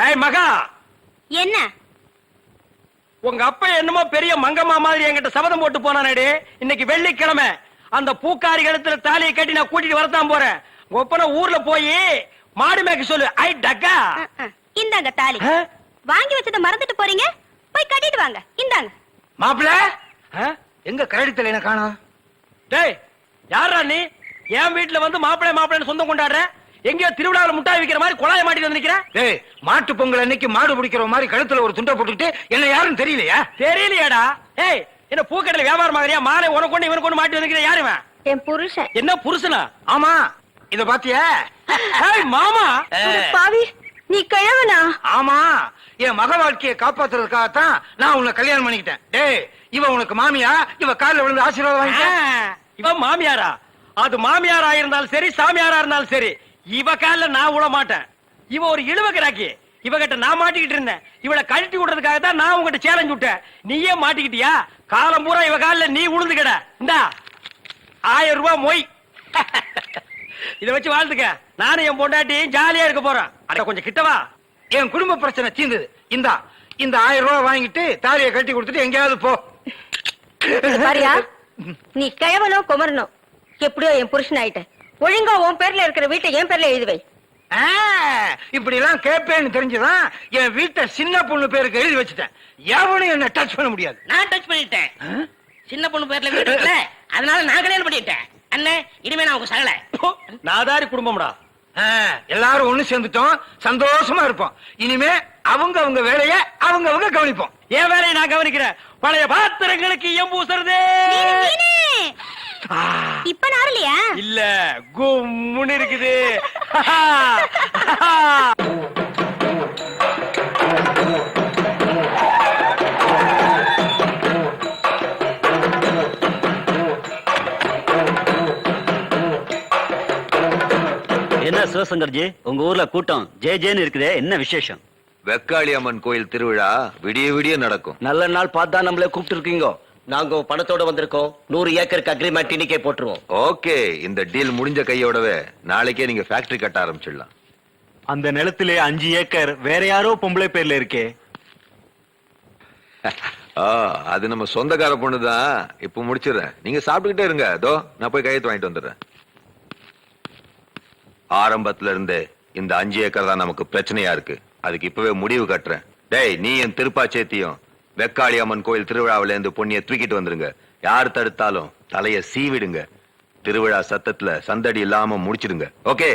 ஏய் மகா, என்ன? உங்க அப்பா என்னமோ பெரிய மங்கம்மா மாதிரி என்கிட்ட சபதம் போட்டு போனானே. இன்னைக்கு வெள்ளிக்கிழமை அந்த பூக்காரி கழுத்துல தாலியை கட்டி நான் கூட்டிட்டு வரத்தான் போறேன். ஒப்பன ஊர்ல போய் மாடு மேய்க்க சொல்லு. ஐ டக்கா, இந்தாங்க தாலி. வாங்கி வச்சத மறந்துட்டு போறீங்க, போய் கட்டிட்டு வாங்க. இந்தாங்க. மாப்பிள்ள எங்க கரடித்தல என்ன காணோம்? டேய், யாரா நீ? என் வீட்டுல வந்து மாப்பிள்ளை மாப்பிள்ளைன்னு சொந்தம் கொண்டாடுற? எங்கயோ திருவிழாவில் முட்டாய் விக்கிற மாதிரி குழாய மாட்டிட்டு வந்து நிக்கிற. டேய், மாட்டு பொங்கல் அன்னைக்கு மாடு பிடிக்கிற மாதிரி கழுத்துல ஒரு துண்டை போட்டுக்கிட்டு என்ன யாரும் தெரியலையா? தெரியலையாடா? ஏய், என்ன பூக்கடையில வியாபாரம் ஆகுறியா? மாலை உனக்கு கொண்டு இவனுக்கு கொண்டு மாட்டி வந்து யாருவ? என் புருஷன். என்ன புருஷனா? ஆமா, இத பாத்தியா? ஏய் மாமா, பாவி, நீ கிழவனா? ஆமா, என் மக வாழ்க்கையை காப்பாத்துறதுக்காகத்தான் நான் உன்னை கல்யாணம் பண்ணிக்கிட்டேன். டேய், இவ உனக்கு மாமியா? இவ காலில் விழுந்து ஆசீர்வாதம் வாங்கிக்க. இவ மாமியாரா? அது மாமியாரா இருந்தாலும் சரி, சாமியாரா இருந்தாலும் சரி, இவ காலில் நான் விட மாட்டேன். இவ ஒரு இழுவக்கிறாக்கி. இவகிட்ட நான் மாட்டிக்கிட்டு இருந்தேன். இவளை கழட்டி விடுறதுக்காக தான் நான் உங்ககிட்ட சேலஞ்ச் விட்டேன். நீயே மாட்டிக்கிட்டியா? காலம் பூரா இவ காலில் நீ உளுந்து கிட. இந்தா 1000 ரூபாய் மொய். இத வச்சு வாழ்த்துக்க. நானும் என் பொண்டாட்டி ஜாலியா இருக்க போறேன். அட கொஞ்சம் கிட்டவா. என் குடும்ப பிரச்சனை தீர்ந்தது. இந்த 1000 ரூபாய் வாங்கிட்டு தாலியை கட்டி கொடுத்துட்டு எங்கேயாவது போ. பாரியா, நீ கிழவனோ குமரனோ, எப்படியோ என் புருஷன் ஆயிட்ட. ஒழுங்கா உன் பேர்ல இருக்கிற வீட்டை என் பேர்ல எழுதி வை. இப்படி எல்லாம் கேட்பேன்னு தெரிஞ்சுதான் என் வீட்டை சின்ன பொண்ணு பேருக்கு எழுதி வச்சுட்டேன். எவனும் என்ன டச் பண்ண முடியாது. நான் டச் பண்ணிட்டேன். சின்ன பொண்ணு பேர்ல வீடு இருக்குல்ல, அதனால நான் கல்யாணம் பண்ணிட்டேன். அண்ணே, இனிமே நான் உங்க சகல. நாதாரி குடும்பம்டா. எல்லாரும் ஒண்ணு சேர்ந்துட்டோம், சந்தோஷமா இருப்போம். இனிமே அவங்க அவங்க வேலைய அவங்க அவங்க கவனிப்போம். என் வேலையை நான் கவனிக்கிறேன். பழைய பாத்திரங்களுக்கு எம்பூசுறதே. இப்ப நாரலையா? இல்ல, கும்முன்னு இருக்குது. என்ன சிவசங்கர்ஜி, உங்க ஊர்ல கூட்டம் ஜே ஜேன்னு இருக்குதே, என்ன விசேஷம்? வெக்காளி அம்மன் கோயில் திருவிழா விடிய விடிய நடக்கும். நல்ல நாள் பார்த்தா நம்மளே கூப்பிட்டு இருக்கீங்க. நாங்க பணத்தோட வந்திருக்கோம். 100 ஏக்கருக்கு அக்ரிமெண்ட் இன்னைக்கே போட்டுருவோம். ஓகே, இந்த டீல் முடிஞ்ச கையோடவே நாளைக்கே நீங்க ஃபேக்டரி கட்ட ஆரம்பிச்சிடலாம். அந்த நிலத்திலே 5 ஏக்கர் வேற யாரோ பொம்பளை பேர்ல இருக்கே. அது நம்ம சொந்தக்கார பொண்ணுதான். இப்ப முடிச்சிடுறேன், நீங்க சாப்பிட்டுக்கிட்டே இருங்க. அதோ நான் போய் கையெழுத்து வாங்கிட்டு வந்துடுறேன். ஆரம்பத்துல இருந்தே இந்த 5 ஏக்கர் தான் நமக்கு பிரச்சனையா இருக்கு. அதுக்கு இப்பவே முடிவு கட்டுறேன். டேய், நீ என் திருப்பாச்சேத்தியும் வெக்காளி அம்மன் கோயில் திருவிழாவில இருந்து பொண்ணிய தூக்கிட்டு வந்துருங்க. யார் தடுத்தாலும் தலைய சீவிடுங்க. திருவிழா சத்தத்துல சந்தடி இல்லாம முடிச்சிடுங்க. ஓகே?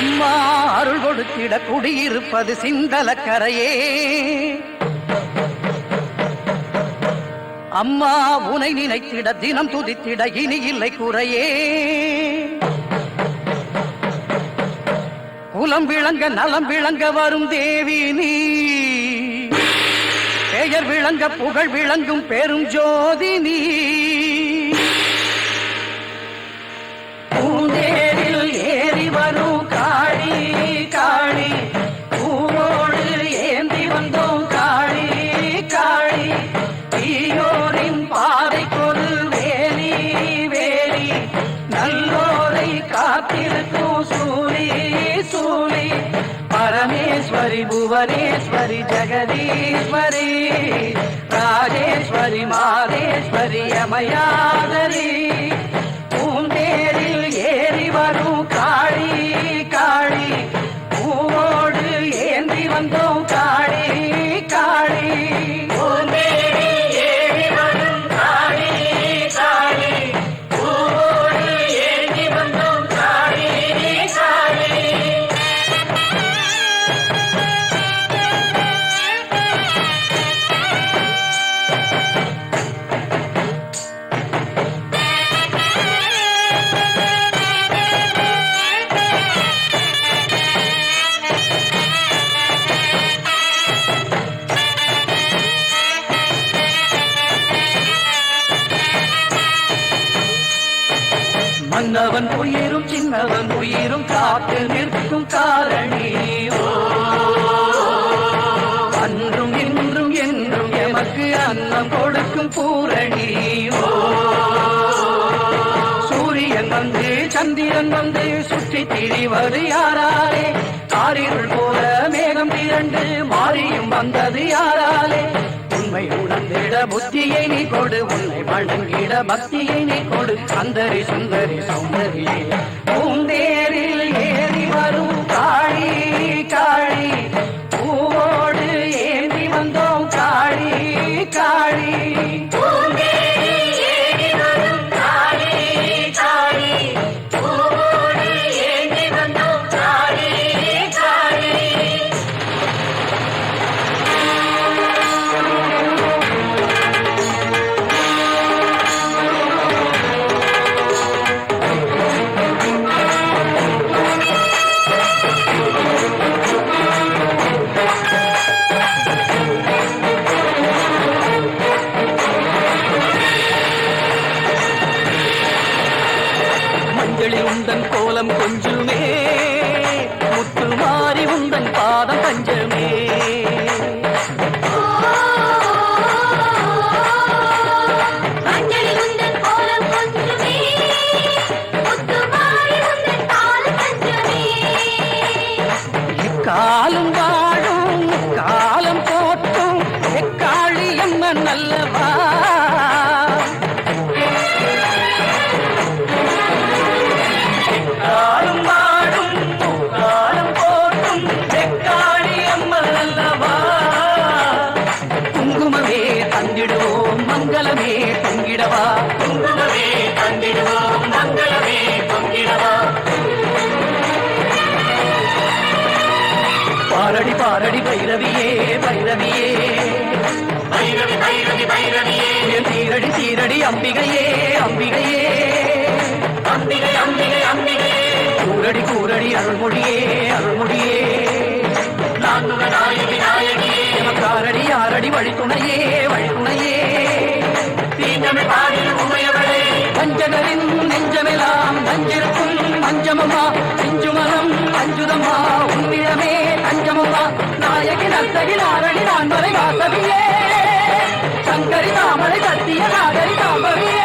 அம்மா அருள் கொடுத்திட குடியிருப்பது சிந்தலக்கரையே. அம்மா உனை நினைத்திட தினம் துதித்திட இனி இல்லை குறையே. குலம் விளங்க நலம் விளங்க வரும் தேவி நீ. பெயர் விளங்க புகழ் விளங்கும் பெரும் ஜோதி நீ. பூந்தேரில் ஏறி வரும் காளி காளி, பூவோடு ஏந்தி வந்தோம் காளி காளி. தீயோரின் பாதைக்கொரு வேலி வேலி, நல்லோரை காத்திருக்கும் சூரி சூரி. பரமேஸ்வரி புவனேஸ்வரி ஜெகதீஸ்வரி, ராஜேஸ்வரி மாதேஸ்வரி அமயாதரி. பூந்தேரில் ஏறி வரும் காளி காளி, பூவோடு ஏந்தி வந்தோம் காளி காளி. பூந்தேரில் ஏறி வரும் காளி காளி, பூவோடு ஏந்தி வந்தோம் காளி காளி. உயிரும் சின்னவன் உயிரும் காத்து நிற்கும் காரணி அன்றும் இன்றும் என்றும் எமக்கு அன்னம் கொடுக்கும் பூரணி சூரியன் வந்து சந்திரன் வந்து சுற்றி திரிவது யாராலே காரிருள் போல மேகம் திரண்டு மாறியும் வந்தது யாராலே உண்மை உணர்ந்திட புத்தியை நீ கொடு உன்னை வணங்கிட பக்தியை நீ கொடு அந்தரி சுந்தரி சௌந்தரியே பூந்தேரில் ஏறி வரும் காளி காளி பூவோடு ஏந்தி வந்தோம் காளி காளி உந்தன் கோலம் கொஞ்சுமே முத்து மாறி உந்தன் பாதம் பஞ்சமே காலம் வாழும் காலம் போட்டும் எக்காளி அம்மன் அல்லவா மங்களமே பொங்கிடவா குங்குமமே தந்திடுவோம் மங்களமே பொங்கிடவா பாரடி பாரடி பைரவியே பைரவியே பைரவி பைரவி பைரவியே சீரடி சீரடி அம்பிகையே அம்பிகையே அம்பிகை அம்பிகை அம்பிகையே கூரடி கூரடி அருள்மொழியே அருள்மொழியே நான்முக நாயகி நாயகியே காரடி ஆரடி வழித்துணையே வழித்துணையே பஞ்சகரின் நெஞ்சமெல்லாம் நஞ்சிருக்கும் பஞ்சமம்மா நெஞ்சுமலம் அஞ்சுதம்மா உன்னிடமே தஞ்சமம்மா நாயகி நத்தகி நாரணி நான்மலை வாசவியே சங்கரி தாமரை சத்திய நாகரி தாம்பவியே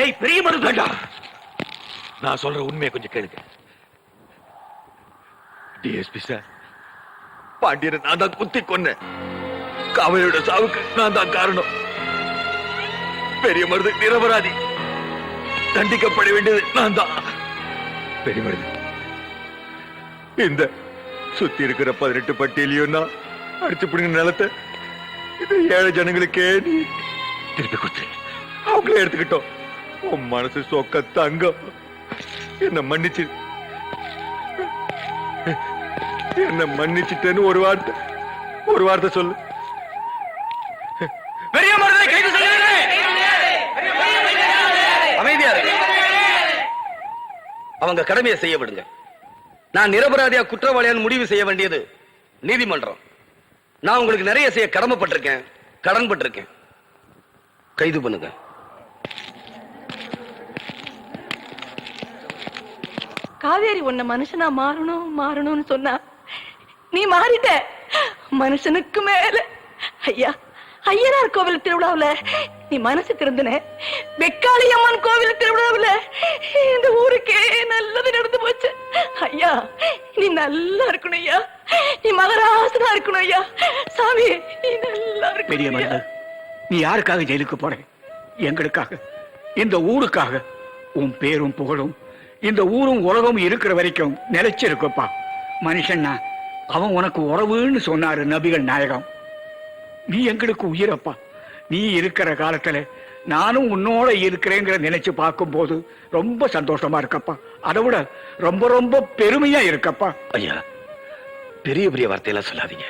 ஏய் பெரிய மருந்து வேண்டாம். நான் சொல்ற உண்மையை கொஞ்சம் கேளுங்க. டிஎஸ்பி சார், பாண்டியனை நான் தான் குத்தி கொன்னேன். காவலியோட சாவுக்கு நான் தான் காரணம். பெரிய மருது நிரபராதி, தண்டிக்கப்பட வேண்டியது நான் தான். பெரிய மருது, இந்த சுத்தி இருக்கிற 18 பட்டியலையும் நான் அடிச்சு பிடிங்க நிலத்தை இந்த ஏழை ஜனங்களுக்கே நீ திருப்பி கொடுத்து அவங்களே எடுத்துக்கிட்டோம். உன் மனசு சொக்க தங்கம். என்ன மன்னிச்சு, என்ன மன்னிச்சுட்டேன்னு ஒரு வார்த்தை சொல்லு. பெரிய மருதை கைது செய்யுங்க. அமைதியா இருங்க. அவங்க கடமையை செய்ய விடுங்க. நான் நிரபராதியா குற்றவாளியான்னு முடிவு செய்ய வேண்டியது நீதிமன்றம். நான் உங்களுக்கு நிறைய செய்ய கடமைப்பட்டிருக்கேன், கடன்பட்டிருக்கேன். கைது பண்ணுங்க. காவேரி உன்னை மனுஷனா மாறணும்னு சொன்னா நீ மாறிட்ட. மனுஷனுக்கு மேல ஐயா, ஐயனார் கோவில் திருவிழாவுல நீ மனசு திருந்தின. வெக்காளி அம்மன் கோவில் திருவிழாவுல இந்த ஊருக்கே நல்லது நடந்து போச்சு. ஐயா, நீ நல்லா இருக்கணும் ஐயா. நீ மகராசனா இருக்கணும் ஐயா. சாமி, நீ நல்லா பெரிய இருக்கணும். மருது, நீ யாருக்காக ஜெயிலுக்கு போற? எங்களுக்காக, இந்த ஊருக்காக. உன் பேரும் புகழும் இந்த ஊரும் உலகமும் இருக்கிற வரைக்கும் நிலைச்சிருக்கப்பா. மனுஷன்னா அவன் உனக்கு உறவுன்னு சொன்னாரு நபிகள் நாயகம். நீ எங்களுக்கு உயிரப்பா. நீ இருக்கிற காலத்துல நானும் உன்னோட இருக்கிறேங்கிற நினைச்சு பார்க்கும் போது ரொம்ப சந்தோஷமா இருக்கப்பா. அதை விட ரொம்ப ரொம்ப பெருமையா இருக்கப்பா. ஐயா, பெரிய பெரிய வார்த்தையெல்லாம் சொல்லாதீங்க.